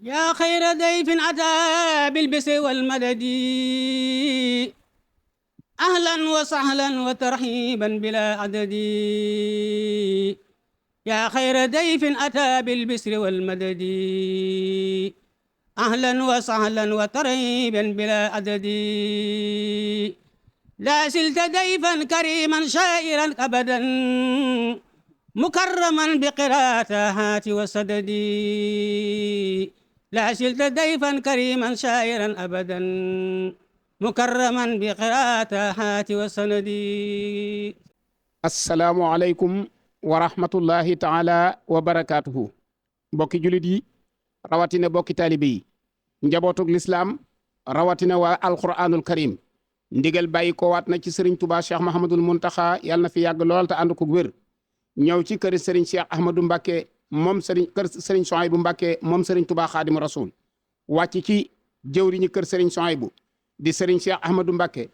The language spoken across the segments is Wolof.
yaa xayra dayfin ataa bil bisri wal madadi ahlan wa sahlan wa tarhiban bila adadi yaa xayra dayfin ataa bil bisri wal madadi ahlan wa sahlan wa tarhiban bila adadi laa silta dayfan kariman shaa'iran abadan mukarraman bi qiraataati wa sadadi laa silta dayfan kariman shaa'iran abadan mukarraman bi qiraataati wa sanadi. asalaamualeykum wa rahmatullahi taala wa barakaatuhu. mbokki julit yi rawatina bokki taalibe yi njabootug lislaam rawatina waa alquranul karim ndigal bàyyi ko waat na ci sëriñ tubaa cheikh mahamadul muntaxa yàlla na fi yàgg lool te ànd ko wér ñëw ci kër sëriñ cheikh ahmadou mbàkke moom kër sëriñ Souhaïbou mbàkke moom sëriñ tubaa xaadimu rasul wàcc ci jëwriñu kër sëriñ Souhaïbou di sëriñ cheikh ahmadou mbàkke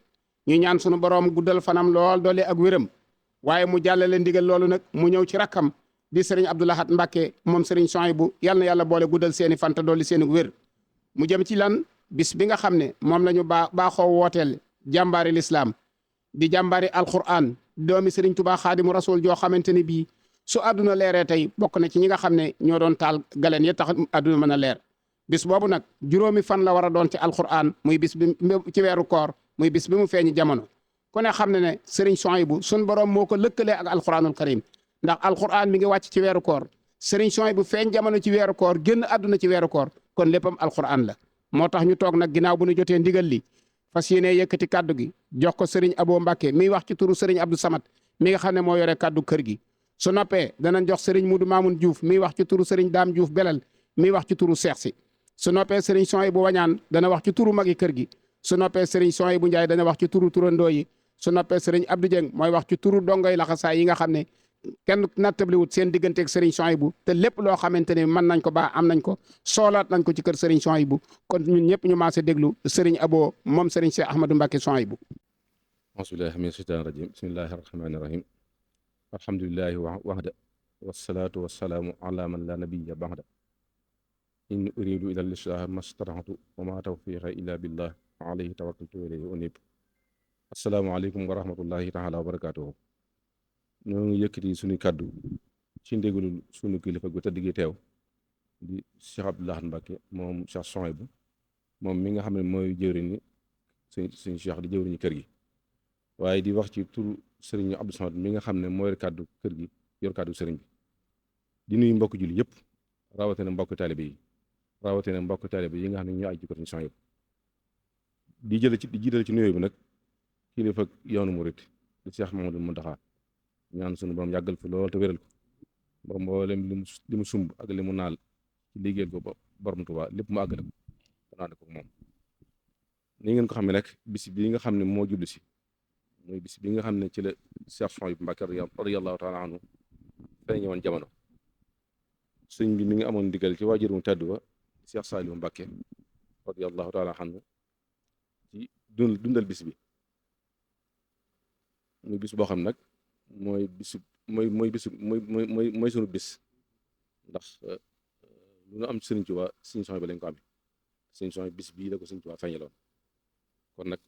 ñu ñaan sunu boroom guddal fanam lool doole ak wéram waaye mu jàllale ndigal loolu nag mu ñëw ci rakkam di sëriñ abdoulahat mbàkke moom sëriñ Souhaïbou yàlla na yàlla boole guddal seeni fanta dooli seeni wér mu jëm ci lan bis bi nga xam ne moom lañu baaxoo wooteel jàmbaari lislaam di jàmbaari alquran doomi sëriñ tubaa xaadimu rasul joo xamante ne bii su àdduna leeree tey bokk na ci ñi nga xam ne ñoo doon taal galeen ya tax àdduna mën a leer bis boobu nag juróomi fan la war a doon ci alquran muy bis bi ci weeru koor muy bis bi mu feeñi jamono ku ne xam ne ne sëriñ Souhaïbou sun borom moo ko lëkkalee ak alquranul karim ndax alquran mi ngi wàcc ci weeru koor sëriñ Souhaïbou feeñ jamono ci weeru koor génn àdduna ci weeru koor kon léppam alquran la moo tax ñu toog nag ginnaaw bu ñu jotee ndigal li fas yéene yëkkati kaddu gi jox ko sëriñ Abo Mbàkke miy wax ci turu sëriñ Abdou Samad mi nga xam ne moo yore kaddu kër gi su noppee danañ jox sëriñ Mudu Maamun Diouf miy wax ci turu sëriñ Daam Diouf Belal miy wax ci turu Seex si su noppee sëriñ Souhaïbou Wañaan dana wax ci turu magi kër gi su noppee sëriñ Souhaïbou Njaay dana wax ci turu turandoo yi su noppee sëriñ Abdou Dieng mooy wax ci turu dongoy laxasaay yi nga xam ne kenn nattabliwut seen digganteeg sëriñ Souhaïbou te lépp loo xamante ne mën nañ ko baa am nañ ko soolaat nañ ko ci kër sëriñ Souhaïbou kon ñun ñëpp ñu maase déglu sëriñ Abo moom sëriñ Cheikh Ahmadou Mbacke Souhaïbou. auzubillahi mina shaytaani rajim bismillahi rahmaani rahim alhamdulillahi wahda wassalaatu wassalaamu ala man la nabiyya ba'da in uridu ila al-islaaha mastata'tu wa ma tawfiqa illa billah alayhi tawakkaltu wa ilayhi unib. assalaamu aleykum wa rahmatullahi taala wa barakatuhu. ñoo ngi yëkkati suñu kàddu ci ndégalul suñu kilifa gu tëdd gi teew di Cheikh Abdoulahat Mbacke moom Cheikh Souhaïbou moom mi nga xam ne mooy jëwriñu suñu Cheikh di jëwriñu kër gi waaye di wax ci turu sëriñ Abdou Samad mi nga xam ne moo yor kàddu kër gi yor kàddu sëriñ bi di nuyu mbokk julli yëpp rawatina mbokk taalibe yi rawatina mbokk taalibe yi nga xam ne ñoo aj ci kër suñu Souhaïbou di jiital ci nuyoo bi nag kilifa yoonu murit di Cheikh Mamadou Mountakha ñaan sunu borom yàggal fi lool te wéral ko ba mboolem li mu sumb ak li mu naal ci liggéeyal ko borom Tuubaa lépp mu àggale ko te naane ko moom ni ngeen ko xam ne nag bis bi nga xam ne moo jublu si muy bis bi nga xam ne ci la Cheikh Souhaïbou Mbacke radiyallahu taala anhu feeñe woon jamono sëñ bi mi ngi amoon ndigal ci waajurum tedd wa Cheikh Saliou Mbacke radiyallahu taala anhu ci dundal bis bi muy bis boo xam nag mooy bisu mooy sunu bis ndax lu ñu am ci Sëriñ Tuubaa Sëriñ Souhaïbou lañ ko amee Sëriñ Souhaïbou bis bii la ko Sëriñ Tuubaa feeñaloon kon nag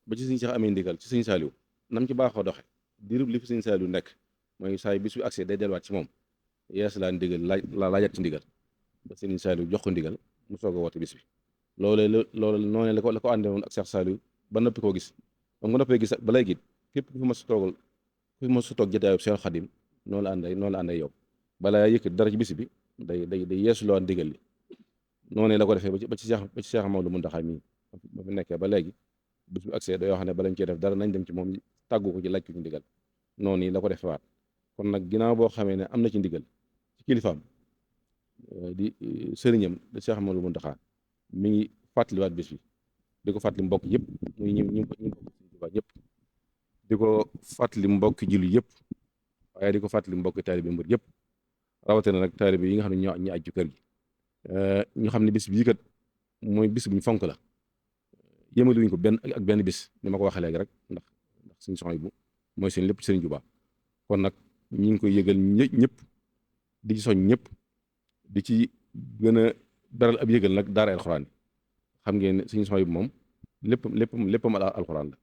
ba ci Sëriñ Cheikh amee ndigal ci Sëriñ Saliou nam ci baaxoo doxe diirub li fi Sëriñ Saliou nekk mooy saa yu bis bi accès day delluwaat ci moom yees laa ndigal laajat ci ndigal ba Sëriñ Saliou jox ko ndigal mu soog a woote bis bi loolu noonu la ko àndee woon ak Cheikh Saliou ba noppi koo gis ba nga noppee gis ba léegi képp ku fi ma su toog jotaayub Seex Xadim noonu la ànd ak yow balaa yëkkati dara ci bis bi day yeesuloo ndigal li noonu la ko defee ba ci Seex Mamadou Mountakha mii ba fi nekkee ba léegi bis bu accès dayoo xam ne balañ cee def dara nañ dem ci moom tàggu ko ci laaj ko ci ndigal noonu la ko defewaat kon nag ginnaaw boo xamee ne am na ci ndigal ci kilifaam di sëriñam di Seex Mamadou Mountakha mi ngi fàttaliwaat bis bi di ko fàttali mbokk yëpp muy ñi ñëpp di ko fàttali mbokki julli yëpp waaye di ko fàttali mbokki taalibe mbir yëpp rawatina nag taalibe yi nga xam ne ñoo aju kër gi ñu xam ne bis bii kat mooy bis bu ñu fonk la yëmali wuñ ko benn bis ni ma ko waxee léegi rek ndax Sëriñ Souhaïbou mooy seen lépp Sëriñ Tuubaa kon nag ñi ngi koy yëgal ñëpp di ci soñ ñëpp di ci gën a beral ab yëgal nag daara alxuraan yi xam ngeen ne suñu sooy moom léppam alxuraan la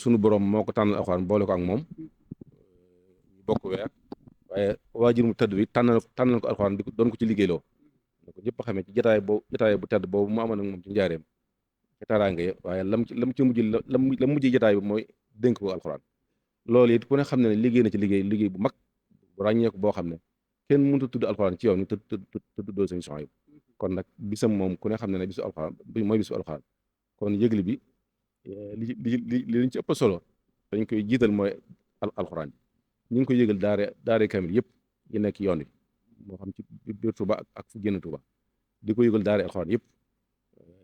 sunu borom moo ko tànnal alxuraan boole ko ak moom ñu bokk weer waaye waajur mu tëdd bi tànnal ko alxuraan doon ko ci liggéeyloo na ko ñëpp xamee ci jotaay bu tedd boobu mu amoon ak moom ci njaareem ci taraanga yi waaye lam ci mujj la mujj jotaay bi mooy dénk ko alxuraan loolu it ku ne xam ne ne liggéey na ci liggéey bu mag bu ràññeeku boo xam ne kenn mënut a tudd alxuraan ci yoon ni te tuddoo seen son yi kon nag bisam moom ku ne xam ne ne bisu alxuraan mooy bisu alxuraan kon yëgli bi li liñ ci ëpp solo dañ koy jiital mooy alxuraan ñu ngi koy yëgal daare kamil yëpp yi nekk yoon wi moo xam ci biir Tuuba ak fu génn Tuuba di ko yëgal daare alxuraan yëpp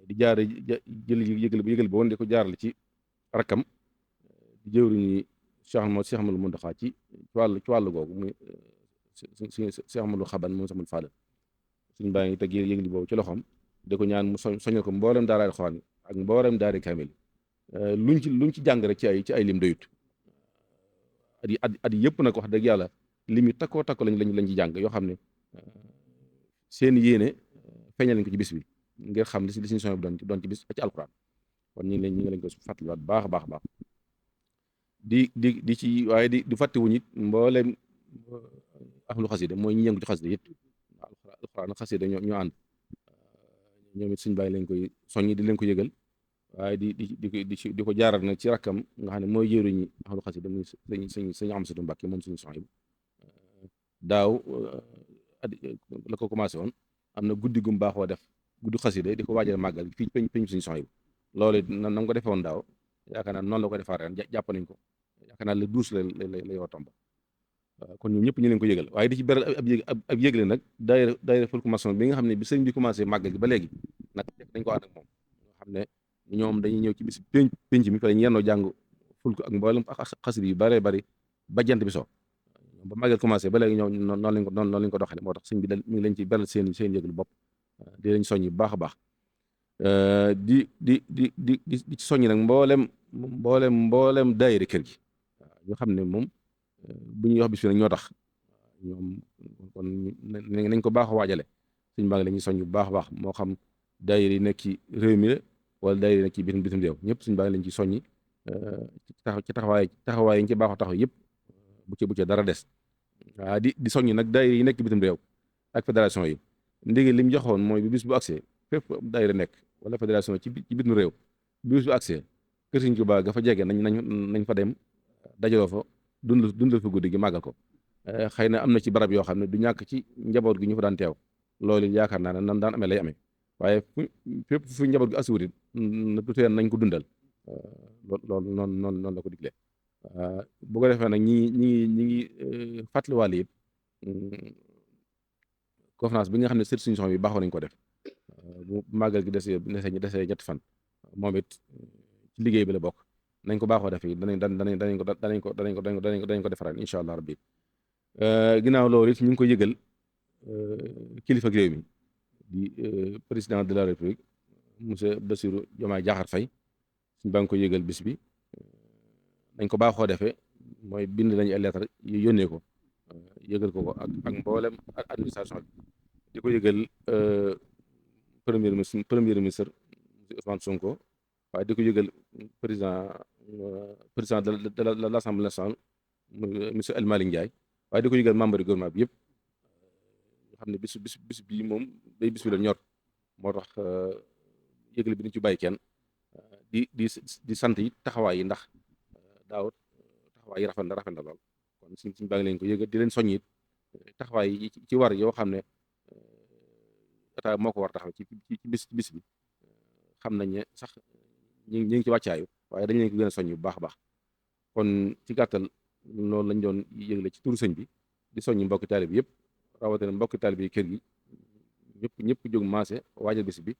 di jaare yëgal bi woon di ko jaarale ci rakkam di jëwriñu Cheikh Amadou Mountakha ci wàllu googu muy Cheikh Amadou Xaban moom samul Fadal suñu baa ngi teg yëgli boobu ci loxoom di ko ñaan mu soñal ko mboolem daara alxuraan ak mboolem daare kamil luñ ci jàng rek ci ay lim doyut at yëpp nag wax dëgg yàlla lim yi takkoo lañ ci jàng yoo xam ne seen yéene feeñal lañ ko ci bis bi ngir xam li suñu son bi doon ci bis ci alxuraan kon ñu ngi lañ ko fàttaliwaat baax a baax di ci waaye di fàttewuñ it mbooleem ahlu xasida mooy ñi yëngu ci xasida it alxuraan xasida ñoo ànd ñoom it suñu bàyyi lañ koy soññi di leen ko yëgal waaye di ko jaaral nag ci rakkam nga xam ne mooy jëriñu ahlu xasida muy sëñ Amsatu Mbàkke moom suñu son yi daaw la ko commencé woon am na guddi gum baaxoo def guddi xasida di ko waajal màggal fii peñ suñu son yi loolu na nga ko defee woon daaw yaakaar naa noonu la ko defaa ren jàpp nañ ko yaakaar naa le 12 la yoo tomb kon ñun ñëpp ñu leen ko yëgal waaye di ci beral ab yëgle nag daayira Fulku Maçon bi nga xam ne bi sëñ bi commencé màggal gi ba léegi nag dañ ko ànd ak moom nga xam ne ñoom dañuy ñëw ci bis penc mi fa lañ yendoo jàng fulku ak mboolem xasida yu bëree bëri ba jant bi so ba màggal commencé ba léegi ñoom noonu lañ ko doxale moo tax sëñ bi mi ngi leen ci beral seen yëglu bopp di lañ soññ bu baax a baax di ci soññ nag mboolem daayira kër gi waaw ñu xam ne moom bu ñuy wax bis bi nag ñoo tax ñoom kon nañ ko baax a waajale suñ baa ngi la ñuy soññ bu baax a baax moo xam daayira yi nekk ci réew mi la wala daayira yi nekk ci bitim réew ñëpp suñ baa ngi lañ ci soññi ci taxawaay yi ñu ci baaxoo taxaw yëpp bu ci dara des waaw di soññi nag daayira yi nekk bitim réew ak fédération yi ndigal li mu joxoon mooy bi bis bu accès fépp daayira nekk wala fédération ci bitim réew bi bis bu accès kër Sëriñ Tuubaa ga fa jege nañ fa dem dajaloo fa dundal fa guddi gi màggal ko xëy na am na ci barab yoo xam ne du ñàkk ci njaboot gi ñu fa daan teew loolu yaakaar naa ne nan daan amee lay amee waaye fépp fu njaboot gi asiwutit du tee nañ ko dundal loolu noonu la ko diglee bu ko defee nag ñi ngi fàttaliwaale it conférence bi nga xam ne sët suñu son bi baaxoo nañ ko def bu màggal gi desee ñetti fan moom it ci liggéey bi la bokk nañ ko baaxoo def yi danañ ko defaraat incha allah rabbi ginnaaw loolu it ñu ngi ko yëgal kilifa réew mi di président de la république monsieur Bassirou Diomaye Diakhar Faye suñu baa ngi ko yëgal bis bi nañ ko baaxoo defee mooy bind nañu ay lettre yónnee ko yëgal ko ak mboolem administration bi di ko yëgal premier ministre monsieur Ousmane Sonko waaye di ko yëgal président de l'Assemblée nationale monsieur El Malick Ndiaye waaye di ko yëgal membre du gouvernement bi yëpp nga xam ne bis bii moom day bis bi la ñor moo tax yëgle bi ni ci bàyyi kenn di sant yi taxawaay yi ndax daawut taxawaay yi rafet na lool kon suñ baa ngi leen ko yëgal di leen soññ it taxawaay yi ci war yoo xam ne état moo ko war taxaw ci bis bi xam nañ ne sax ñu ngi ci wàccaayu waaye dañ leen ko gën a soññ bu baax a baax kon ci gàttal loolu lañ doon yëgle ci turu sëñ bi di soññ mbokki taalib bi yëpp rawatina mbokki taalib yi kër gi ñëpp jóg maase waajal bis bi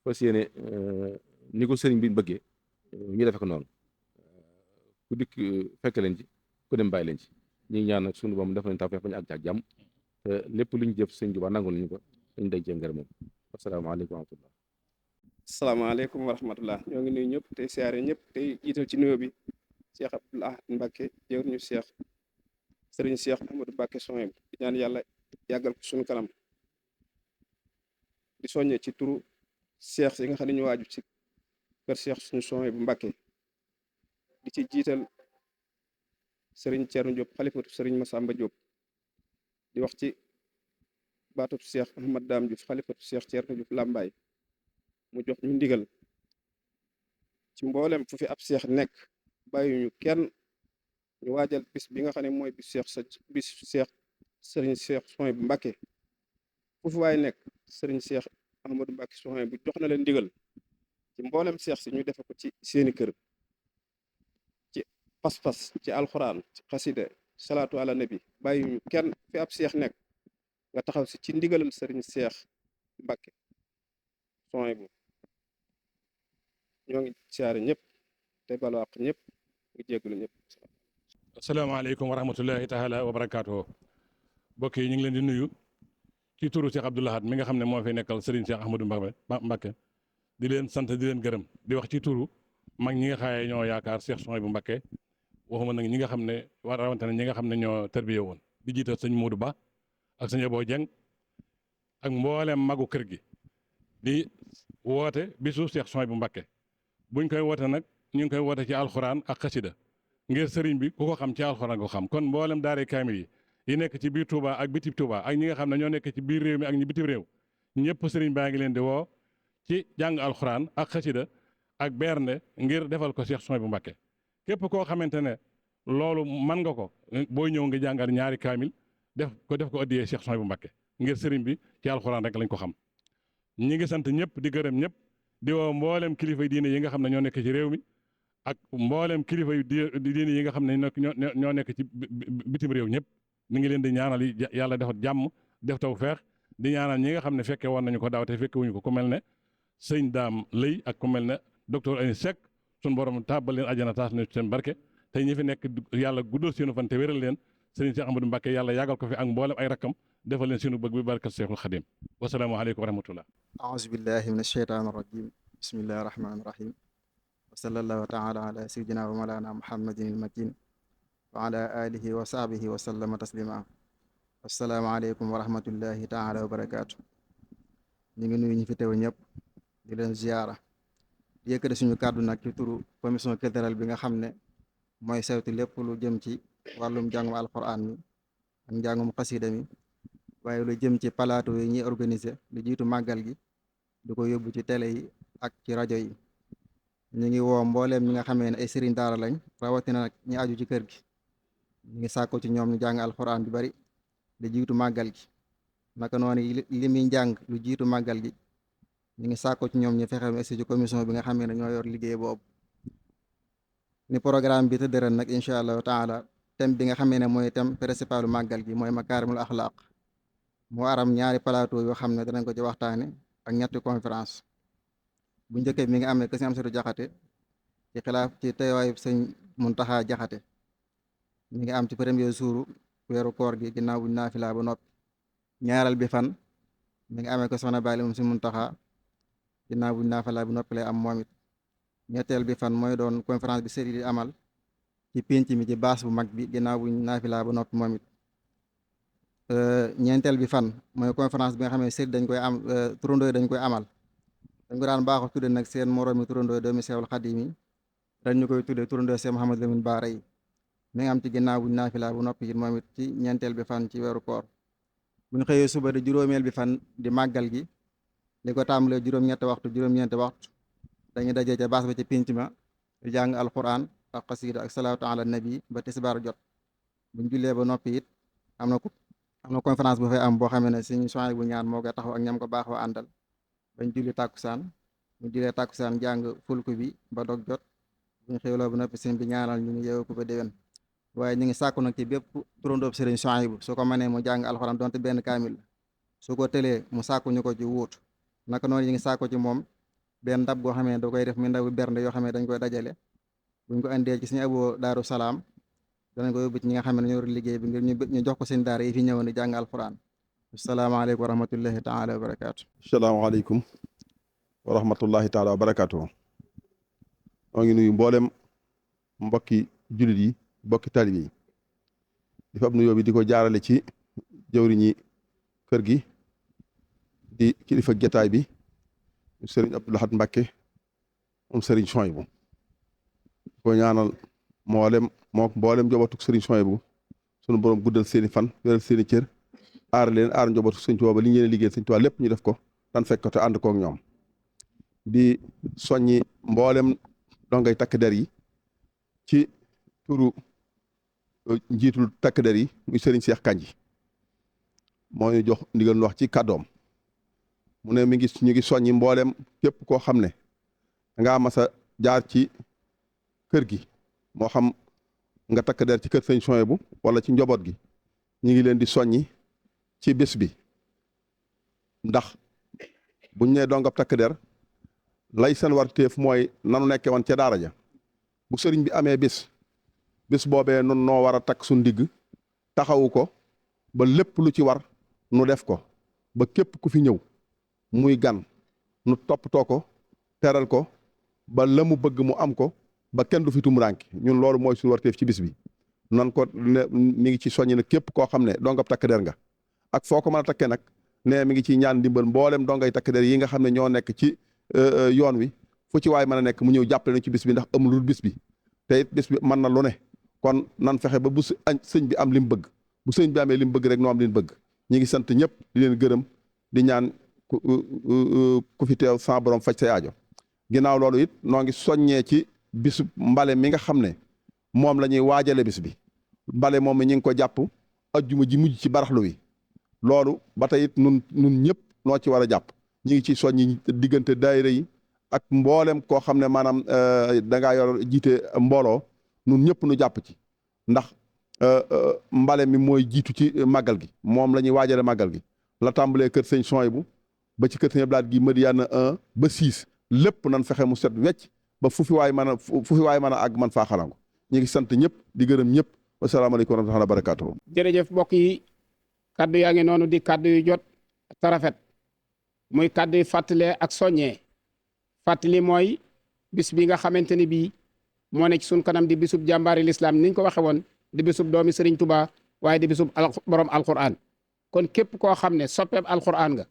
fas yéene ni ko sëriñ bi bëggee ñu defe ko noonu ku dikk fekk leen ci ku dem bàyyi leen ci ñu ngi ñaan nag suñu boom def nañ tawfeex bañu àgg ak jàmm te lépp lu ñu jëf sëñ Tuubaa nangul nañu ko dañ day cee ngërëm moom asalaamaaleykum wa rahmatullah asalaamaaleykum wa rahmatullah ñoo ngi nuyu ñëpp tey siyaare ñëpp tey jiital ci nuyoo bi Cheikh Abdoul Ahad Mbacké jëwr ñu Cheikh sëriñ Cheikh Ahmadou Mbacké Souhaïbou di ñaan yàlla yàggal ko suñu kanam di soññe ci turu seex yi nga xam ne ñu waaju ci kër seex suñu soxna bu Mbàkke di ci jiital sëriñ Thierno Diop xalifatu sëriñ Massamba Diop di wax ci baatub seex Ahmad Daam Diouf xalifatu seex Thierno Diop Lambaay mu jox ñu ndigal ci mboolem fu fi ab seex nekk bàyyuñu kenn ñu waajal bis bi nga xam ne mooy bis seex sëriñ seex soxna bu Mbàkke fu fi waay nekk sëriñ seex Ahmadou Mbàkke soxna bu jox na leen ndigal ci mboolem seex si ñu defe ko ci seeni kër ci pas-pas ci alxuraan ci xasida salaatu ala nabi bàyyuñu kenn fi ab seex nekk nga taxaw si ci ndigalal sëriñ seex Mbàkke soxna bu ñoo ngi siyaare ñëpp te balwaq ñëpp ngi jéggulu ñëpp. asalaamaaleykum wa rahmatullahi taala wa barakaatuhu mbokk yi ñu ngi leen di nuyu ci turu Cheikh Abdoul Ahad mi nga xam ne moo fi nekkal Serigne Cheikh Ahmadou Mbacké di leen sant di leen gërëm di wax ci turu mag ñi nga xaaye ñoo yaakaar Cheikh Souhaïbou Mbacké waxuma nag ñi nga xam ne rawante na ñi nga xam ne ñoo tarbiye woon di jiital sëñ Modou Ba ak sëñ Abo Dieng ak mboolem magu kër gi di woote bisu Cheikh Souhaïbou Mbacké buñ koy woote nag ñu ngi koy woote ci alxuraan ak xasida ngir sëriñ bi ku ko xam ci alxuraan ko xam kon mboolem daare kaamil yi nekk ci biir Touba ak bitib Touba ak ñi nga xam ne ñoo nekk ci biir réew mi ak ñi bitib réew ñëpp sëriñ baa ngi leen di woo ci jàng alxuraan ak xasida ak bernde ngir defal ko Cheikh Souhaïbou Mbacké képp koo xamante ne loolu man nga ko booy ñëw nga jàngal ñaari kaamil def ko addiyee Cheikh Souhaïbou Mbacké ngir sëriñ bi ci alxuraan rek lañ ko xam ñi ngi sant ñëpp di gërëm ñëpp di woo mboolem kilifa diine yi nga xam ne ñoo nekk ci réew mi ak mboolem kilifa yu diine yi nga xam ne ñoo nekk ci bitim réew ñëpp ñu ngi leen di ñaanal yàlla defal jàmm def tawfeex di ñaanal ñi nga xam ne fekke woon nañu ko daaw te fekke wuñu ko ku mel ne sëñ Daam Lëy ak ku mel ne docteur Ani Seck suñu borom tàbbal leen àjjana taas na seen barke te ñi fi nekk yàlla guddal seenu fan te wéral leen sëriñ Cheikh Ahmadou Mbacké yàlla yàggal ko fi ak mboolem ay rakkam defal leen seenu bëgg bi barkat Cheikhul Khadim wasalaamualeykum wa rahmatullah aouzu billahi min asheytaan irrajim bismillahi irrahmani irrahim wa sallallahu taala ala sayyidina wa mawlana muhammadin ilmakin wa ala alihi wa sahbihi wa sallama taslima asalaamaaleykum wa rahmatullahi taala wa barakaatu ñu ngi nuyu ñi fi teew ñëpp di leen ziyaara di yëkkati suñu kàddu nag ci turu commission culturelle bi nga xam ne mooy saytu lépp lu jëm ci wàllum njàngum alquran mi ak njàngum xasida mi waaye lu jëm ci plateau yi ñuy organiser lu jiitu màggal gi di ko yóbbu ci télé yi ak ci rajo yi ñu ngi woo mbooleem ñi nga xamee ne ay sëriñ daara lañ rawatina nag ñi aju ci kër gi ñu ngi sàkko ci ñoom ñu jàng alxuraan bi bari lu jiitu màggal gi naka noonu li muy njàng lu jiitu màggal gi ñu ngi sàkko ci ñoom ñu fexe mu ci commission bi nga xamee ne ñoo yor liggéey boobu ni programme bi tëdd ren nag incha allahu taala thème bi nga xamee ne mooy thème principalu màggal gi mooy makaarimul axlaaq moo aram ñaari plateau yoo xam ne danañ ko ci waxtaane ak ñetti conférence bu njëkkee mi ngi amee kër Sëñ Amsatu Jaxate ci xilaaf ci teewaayu sëñ Muntaxa Jaxate mi ngi am ci premier jour weeru koor gi ginnaaw buñ naafila ba noppi ñaaral bi fan mi ngi amee ko soxna Baali moom sëñ Muntaxa ginnaaw buñ naafila ba noppi lay am moom it ñetteel bi fan mooy doon conférence bi sëriñ di amal ci pénc mi ci baas bu mag bi ginnaaw buñ naafila ba noppi moom it ñeenteel bi fan mooy conférence bi nga xam ne sëriñ dañ koy am turandoo dañ koy amal dañ ko daan baaxoo tudde nag seen moroomi turandoo doomi Seexul Xadiim yi dañ ñu koy tudde turandoo Seex Muhammad Lamin Baara yi mi ngi am ci ginnaaw buñ naafila bu noppi it moom it ci ñeenteel bi fan ci weeru koor buñ xëyee suba di juróomeel bi fan di màggal gi li ko tàmbalee juróom-ñetti waxtu juróom-ñeenti waxtu dañuy dajee ca baas ba ci pénc ma di jàng alquran ak xasida ak salaatu ala nabi ba tisbaar jot buñ jullee ba noppi it am na conférence bu fay am boo xamee ne Sëñ Souhaïbou ñaan moo koy taxaw ak ñam ko baaxoo àndal bañ julli tàkkusaan ñu jullee tàkkusaan jàng fulku bi ba dog jot buñ xewloo ba noppi sëñ bi ñaanal ñu ngi yeewu ko ba déwén waaye ñu ngi sàkku nag ci bépp turandoob Sëriñ Souhaïbou su ko mënee mu jàng alxuraan donte benn kaamil la su ko tëlee mu sàkku ñu ko ci wuutu naka noonu ñu ngi sàkku ci moom benn ndab goo xamee ne da koy def mi ndabu bernde yoo xam ne dañ koy dajale buñ ko indee ci Sëñ Abo Daaru Salaam danañ ko yóbbu ci ñi nga xam ne ñoo liggéey bi ngir ñu jox ko seen daara yi fi ñëwoon di jàng alxuraan asalaamaaleykum wa rahmatullahi taala wa barakaatu asalaamaaleykum wa rahmatullahi taala wa barakaatu moo ngi nuyu mboolem mbokki jullit yi mbokki taalibe yi di fab nuyoo bi di ko jaarale ci jëwriñi kër gi di kilifa jataay bi sëriñ Abdou Lahad Mbacké moom sëriñ Souhaïbou ko ñaanal mboolem njabootu sëriñ Souhaïbou sunu borom guddal seeni fan wéral seeni cër aar leen aar njabootu sëriñ Tuubaa ba li ngeen liggéey sëriñ Tuubaa lépp ñu def ko tan fekk ko te ànd kook ñoom di soññi mboolem dongay takk der yi ci turu njiitul takk der yi muy sëriñ Cheikh Kandji moo ñu jox ndigal nu wax ci kàddoom mu ne ñu ngi soññi mboolem képp koo xam ne dangaa mas a jaar ci kër gi moo xam nga takk der ci kër sëñ Souhaïbou wala ci njaboot gi ñu ngi leen di soññi ci bés bi ndax buñ nee dongab takk der lay seen warteef mooy nanu nekke woon ca daara ja bu sëriñ bi amee bés boobee nun noo war a takk suñ ndigg taxawu ko ba lépp lu ci war nu def ko ba képp ku fi ñëw muy gan nu toppatoo ko teral ko ba la mu bëgg mu am ko ba kenn du fi tumuraanke ñun loolu mooy suñu warteef ci bis bi nan ko ne mi ngi ci soññi ne képp koo xam ne dongab takk der nga ak foo ko mën a takkee nag ne mi ngi ci ñaan ndimbal mboolem dongay takk der yi nga xam ne ñoo nekk ci yoon wi fu ci waay mën a nekk mu ñëw jàppale na ci bis bi ndax amulul bis bi te it bis bi mën na lu ne kon nan fexe ba bu sëñ bi am li mu bëgg bu sëñ bi amee li mu bëgg rek noo am li mu bëgg ñi ngi sant ñëpp di leen gërëm di ñaan ku fi teew sa borom faj say aajo ginnaaw loolu it noo ngi soññee ci bisu mbale mi nga xam ne moom la ñuy waajale bis bi mbale moom mi ñu ngi ko jàpp ajjuma ji mujj ci baraxlu wi loolu ba tey it nun ñëpp noo ci war a jàpp ñu ngi ci soññi diggante daayira yi ak mboolem koo xam ne maanaam dangaa yor jiite mbooloo nun ñëpp nu jàpp ci ndax mbale mi mooy jiitu ci màggal gi moom la ñuy waajale màggal gi la tàmbalee kër sëñ Souhaïbou ba ci kër sëñ Abdou Lahad gi Madiyana 1 ba 6 lépp nan fexe mu set wecc ba fu fi waay mën a àgg man faa xalangu ñu ngi sant ñëpp di gërëm ñëpp wasalaamaaleykum wa rahmatullahi wa barakaatuhu. jërëjëf mbokk yi kaddu yaa ngi noonu di kaddu yu jot te rafet muy kaddu yu fàttalee ak soññee fàttali mooy bis bi nga xamante ni bii moo ne ci sun kanam di bisub jàmbaari lislaam niñ ko waxe woon di bisub doomi Serigne Touba waaye di bisub borom alquran kon képp koo xam ne soppeeb alquran nga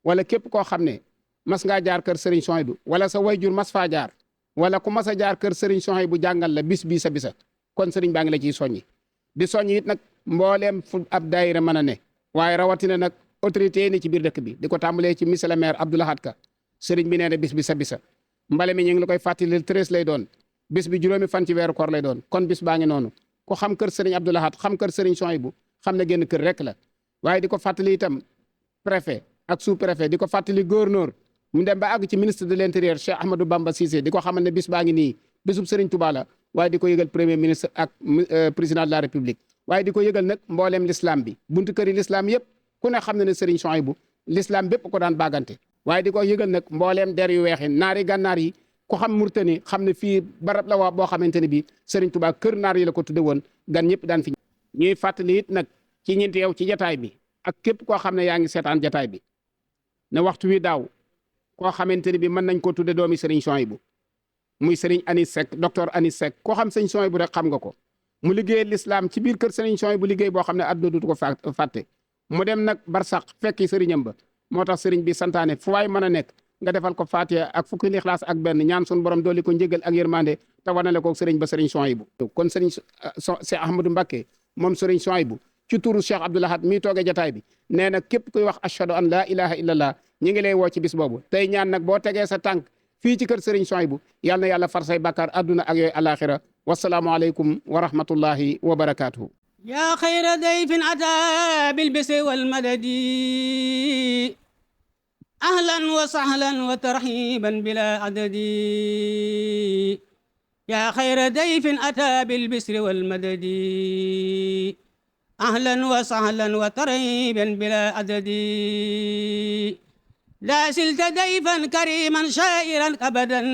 wala képp koo xam ne mas ngaa jaar kër Serigne Souhaïbou wala sa wayjur mas faa jaar wala ku mas a jaar kër Serigne Souhaïbou jàngal la bis bii sa bisa kon Serigne baa ngi la ciy soññi di soññi it nag mbooleem fu ab daayira mën a ne waaye rawatina nag autorité yi ni ci biir dëkk bi di ko tàmbalee ci monsieur le maire Abdou Lahad Ka Serigne bi nee na bis bi sa bisa mbale mi ñu ngi la koy fàttali 13 lay doon bis bi juróomi fan ci weeru koor lay doon kon bis baa ngi noonu ku xam kër Serigne Abdou Lahad xam kër Serigne Souhaïbou xam ne génn kër rek la waaye di ko fàttali itam préfet ak sous préfet di ko fàttali gouverneur mu dem ba àgg ci ministre de l'intérieur Cheikh Ahmadou Bamba Cissé di ko xamal ne bis baa ngi nii bisub Serigne Touba la waaye di ko yëgal premier ministre ak président de la république waaye di ko yëgal nag mbooleem l'islam bi buntu kër yi l'islam yëpp ku ne xam na ne Serigne Souhaïbou l'islam bépp ko daan bagante waaye di ko yëgal nag mbooleem der yu weexi naari gànnaar yi ku xam Murtani xam ne fii barab la waa boo xamante ne bii Serigne Touba kër naar yi la ko tudde woon gan ñëpp daan fi ñuy fàttali it nag ci ñeenti yow ci jataay bi ak képp koo xam ne yaa ngi seetaan jataay bi ne waxtu wi daaw koo xamante ne bii mën nañ koo tudde doomi Serigne Souhaïbou muy Serigne Anis Seck docteur Anis Seck koo xam Serigne Souhaïbou rek xam nga ko mu liggéey l'islam ci biir kër Serigne Souhaïbou liggéey boo xam ne àdduna dutu ko fàtte mu dem nag barsax fekki sëriñam ba moo tax sëriñ bi santaane fu waay mën a nekk nga defal ko Fatiha ak fukki lixlaas ak benn ñaan sun borom dooli ko njëgal ak yërmande te wanale ko sëriñ ba Serigne Souhaïbou kon sëriñ Cheikh Ahmadou Mbacké moom Serigne Souhaïbou ci turu Cheikh Abdou Lahad mii toogee jataay bi nee na képp kuy wax ashhadu an la ilaha illallah ñi ngi lay woo ci bis boobu tey ñaan nag boo tegee sa tànk fii ci kër Serigne Souhaïbou yàlla na yàlla far say bàkkaar adduna ak yooyu alaxira wasalaamu aleykum wa rahmatullahi wa barakatuhu yaa xayra dayfin ataa bil bisri wal madadi ahlan wa sahlan wa tarhiban bila adadi yaa xayra dayfin ataa bil bisri wal madadi ahlan wa sahlan wa tarhiban bila adadi laa silta dayfan kariman shairan abadan